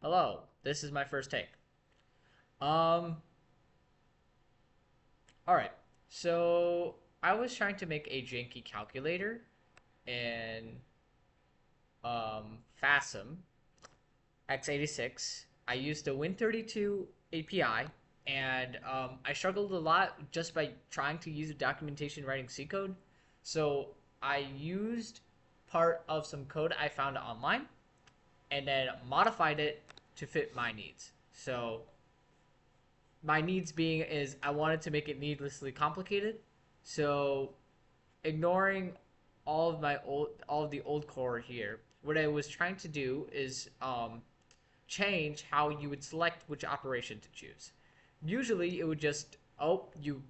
Hello, this is my first take. Um, all right. So I was trying to make a janky calculator in FASM x86. I used the Win32 API, and I struggled a lot just by trying to use the documentation writing C code. So I used part of some code I found online, and then modified it to fit my needs. So my needs being is I wanted to make it needlessly complicated. So ignoring all of the old core here, what I was trying to do is change how you would select which operation to choose. Usually it would just you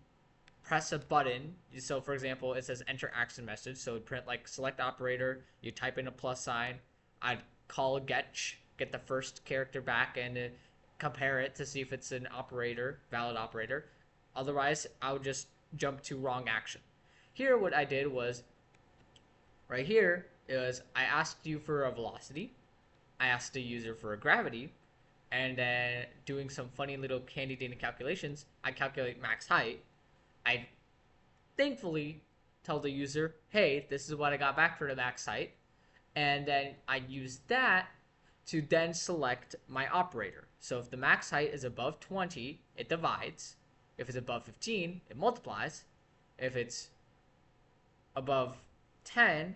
press a button. So for example, it says enter action message. So it'd print like select operator. You type in a plus sign. I'd call get the first character back and compare it to see if it's an operator, valid operator. Otherwise, I would just jump to wrong action. Here, what I did was right here is I asked you for a velocity. I asked the user for a gravity, and then doing some funny little candy data calculations, I calculate max height. I thankfully tell the user, hey, this is what I got back for the max height. And then I use that to then select my operator. So if the max height is above 20, it divides. If it's above 15, it multiplies. If it's above 10,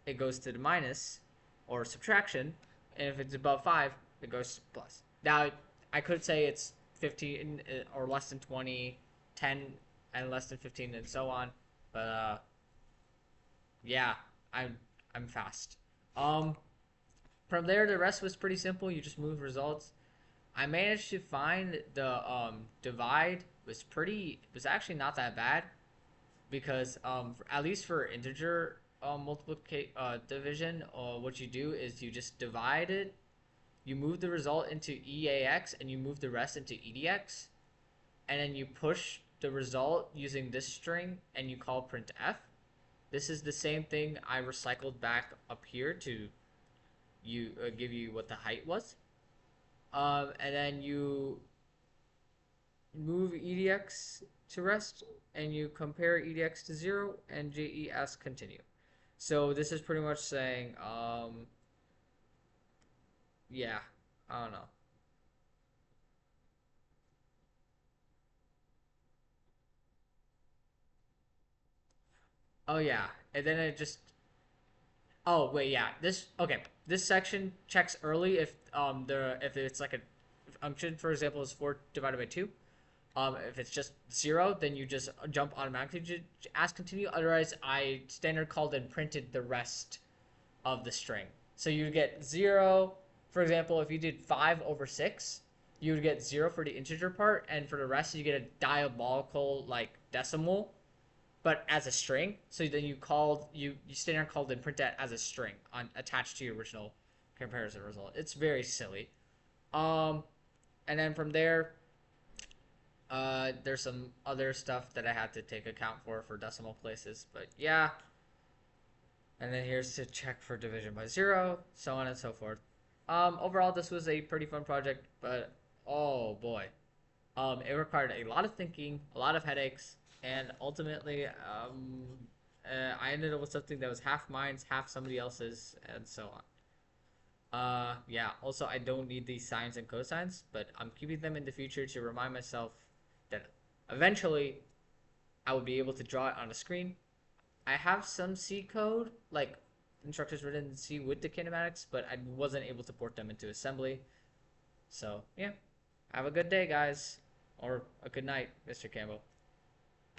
it goes to the minus or subtraction. And if it's above 5, it goes plus. Now, I could say it's 15 or less than 20, 10 and less than 15, and so on. But yeah, I'm fast. Um, from there, the rest was pretty simple. You just move results. I managed to find the divide was actually not that bad because at least for integer multiplication division, what you do is you just divide it. You move the result into EAX and you move the rest into EDX, and then you push the result using this string and you call printf. This is the same thing I recycled back up here to give you what the height was. And then you move EDX to rest and you compare EDX to 0 and JES continue. So this is pretty much saying, yeah, I don't know. Oh yeah, and then it just oh wait, yeah. This okay. This section checks early if it's like a function, for example, is 4 divided by 2. If it's just 0, then you just jump automatically to ask continue. Otherwise, I standard called and printed the rest of the string. So you get 0. For example, if you did 5 over 6, you would get 0 for the integer part, and for the rest, you get a diabolical like decimal but as a string. So then you standard called and print that as a string on attached to your original comparison result. It's very silly. Um, and then from there, there's some other stuff that I had to take account for decimal places. But yeah, and then here's to check for division by 0, so on and so forth. Overall, this was a pretty fun project, but oh boy, it required a lot of thinking, a lot of headaches, and ultimately, I ended up with something that was half mine, half somebody else's, and so on. Yeah. Also, I don't need these sines and cosines, but I'm keeping them in the future to remind myself that eventually I will be able to draw it on a screen. I have some C code, like instructions written in C with the kinematics, but I wasn't able to port them into assembly. So, yeah. Have a good day, guys. Or a good night, Mr. Campbell.